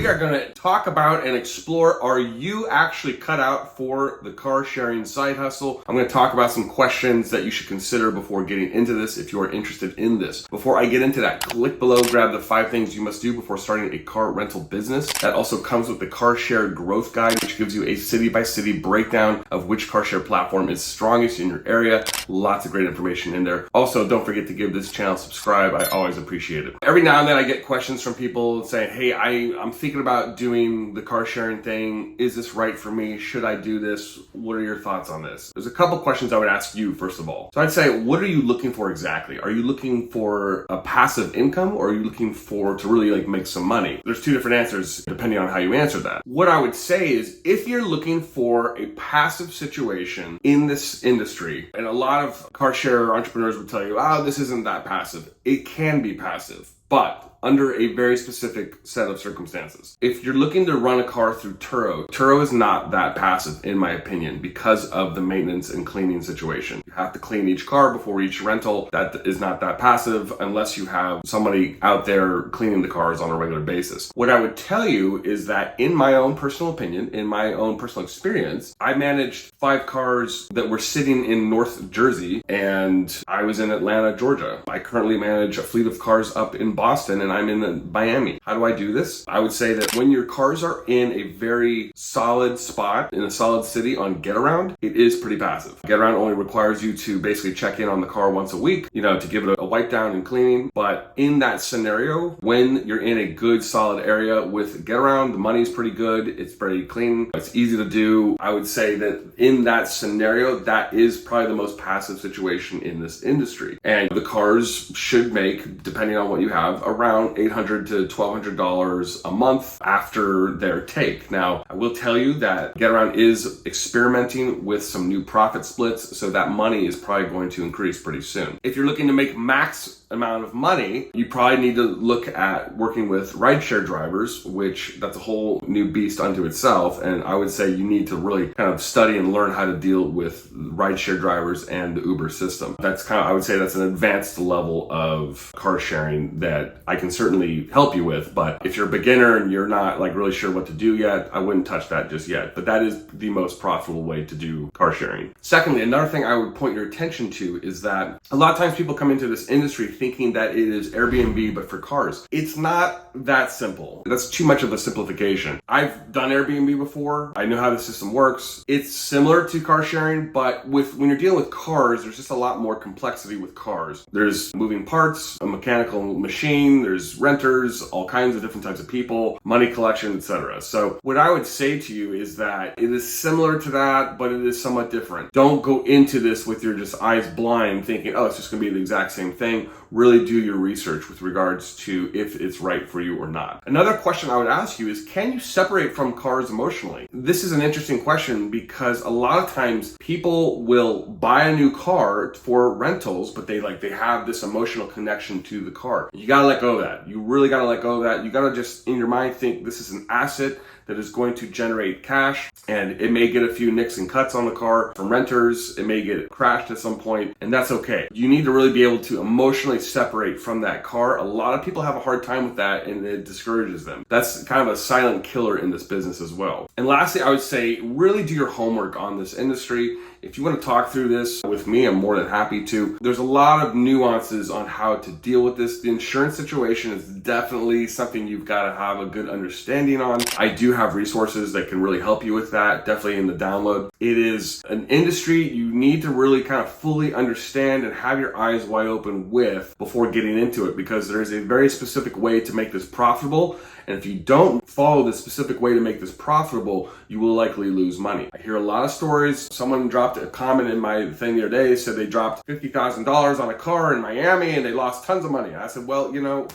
we are going to talk about and explore, are you actually cut out for the car sharing side hustle? I'm going to talk about some questions that you should consider before getting into this if you are interested in this. Before I get into that, click below, grab the 5 things you must do before starting a car rental business. That also comes with the Car Share Growth Guide, which gives you a city-by-city breakdown of which car share platform is strongest in your area. Lots of great information in there. Also, don't forget to give this channel a subscribe. I always appreciate it. Every now and then I get questions from people saying, hey, I'm thinking about doing the car sharing thing. Is this right for me? Should I do this? What are your thoughts on this? There's a couple questions I would ask you, first of all. So I'd say, what are you looking for exactly? Are you looking for a passive income, or are you looking to really make some money? There's 2 different answers depending on how you answer that. What I would say is, if you're looking for a passive situation in this industry, and a lot of car share entrepreneurs would tell you, oh, this isn't that passive. It can be passive, but under a very specific set of circumstances. If you're looking to run a car through Turo is not that passive in my opinion because of the maintenance and cleaning situation. You have to clean each car before each rental. That is not that passive unless you have somebody out there cleaning the cars on a regular basis. What I would tell you is that in my own personal opinion, in my own personal experience, I managed 5 cars that were sitting in North Jersey and I was in Atlanta, Georgia. I currently manage a fleet of cars up in Boston and I'm in Miami. How do I do this? I would say that when your cars are in a very solid spot, in a solid city on Getaround, it is pretty passive. Getaround only requires you to basically check in on the car once a week, to give it a wipe down and cleaning. But in that scenario, when you're in a good solid area with Getaround, the money's pretty good, it's pretty clean, it's easy to do. I would say that in that scenario, that is probably the most passive situation in this industry. And the cars should make, depending on what you have, around $800 to $1,200 a month after their take. Now, I will tell you that Getaround is experimenting with some new profit splits, so that money is probably going to increase pretty soon. If you're looking to make max amount of money, you probably need to look at working with rideshare drivers, which that's a whole new beast unto itself. And I would say you need to really kind of study and learn how to deal with rideshare drivers and the Uber system. I would say that's an advanced level of car sharing that I can certainly help you with. But if you're a beginner and you're not really sure what to do yet, I wouldn't touch that just yet. But that is the most profitable way to do car sharing. Secondly, another thing I would point your attention to is that a lot of times people come into this industry thinking that it is Airbnb but for cars. It's not that simple. That's too much of a simplification. I've done Airbnb before. I know how the system works. It's similar to car sharing, but when you're dealing with cars, there's just a lot more complexity with cars. There's moving parts, a mechanical machine, there's renters, all kinds of different types of people, money collection, etc. So what I would say to you is that it is similar to that, but it is somewhat different. Don't go into this with your just eyes blind thinking, oh, it's just going to be the exact same thing. Really do your research with regards to if it's right for you or not. Another question I would ask you is, can you separate from cars emotionally? This is an interesting question because a lot of times people will buy a new car for rentals, but they have this emotional connection to the car. You gotta let go of that. You really gotta let go of that. You gotta just in your mind think this is an asset that is going to generate cash, and it may get a few nicks and cuts on the car from renters. It may get crashed at some point, and that's okay. You need to really be able to emotionally separate from that car. A lot of people have a hard time with that, and it discourages them. That's kind of a silent killer in this business as well. And lastly, I would say really do your homework on this industry. If you want to talk through this with me, I'm more than happy to. There's a lot of nuances on how to deal with this. The insurance situation is definitely something you've got to have a good understanding on. I do have resources that can really help you with that, definitely in the download. It is an industry you need to really kind of fully understand and have your eyes wide open with before getting into it, because there is a very specific way to make this profitable. And if you don't follow the specific way to make this profitable, you will likely lose money. I hear a lot of stories. Someone dropped a comment in my thing the other day, said they dropped $50,000 on a car in Miami and they lost tons of money. I said, well,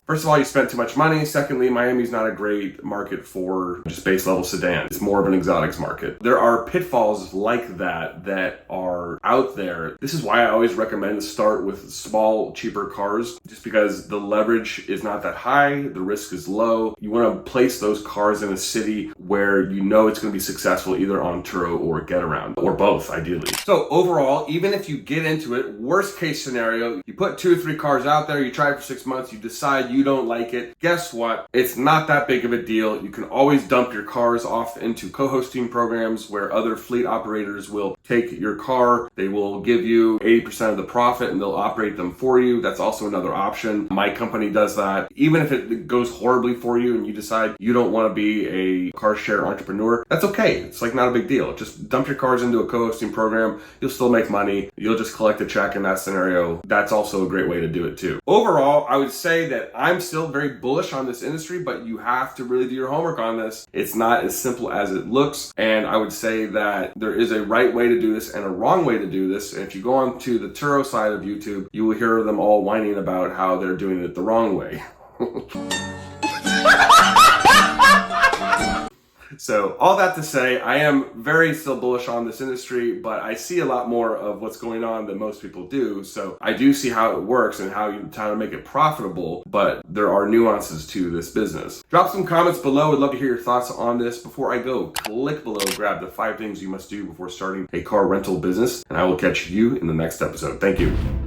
first of all, you spent too much money. Secondly, Miami's not a great market for just base level sedan. It's more of an exotics market. There are pitfalls like that are out there. This is why I always recommend to start with small, cheaper cars, just because the leverage is not that high, the risk is low. You want to place those cars in a city where it's going to be successful either on Turo or Getaround, or both ideally. immediately. So overall, even if you get into it, worst case scenario, you put 2 or 3 cars out there, you try it for 6 months, you decide you don't like it. Guess what? It's not that big of a deal. You can always dump your cars off into co-hosting programs where other fleet operators will take your car. They will give you 80% of the profit and they'll operate them for you. That's also another option. My company does that. Even if it goes horribly for you and you decide you don't want to be a car share entrepreneur, that's okay. It's like not a big deal. Just dump your cars into a co-hosting program. You'll still make money. You'll just collect a check in that scenario. That's also a great way to do it too. Overall, I would say that I'm still very bullish on this industry, but you have to really do your homework on this. It's not as simple as it looks. And I would say that there is a right way to do this and a wrong way to do this. And if you go on to the Turo side of YouTube, you will hear them all whining about how they're doing it the wrong way. So all that to say, I am very still bullish on this industry, but I see a lot more of what's going on than most people do. So I do see how it works and how to make it profitable, but there are nuances to this business. Drop some comments below. I'd love to hear your thoughts on this. Before I go, click below, grab the 5 things you must do before starting a car rental business, and I will catch you in the next episode. Thank you.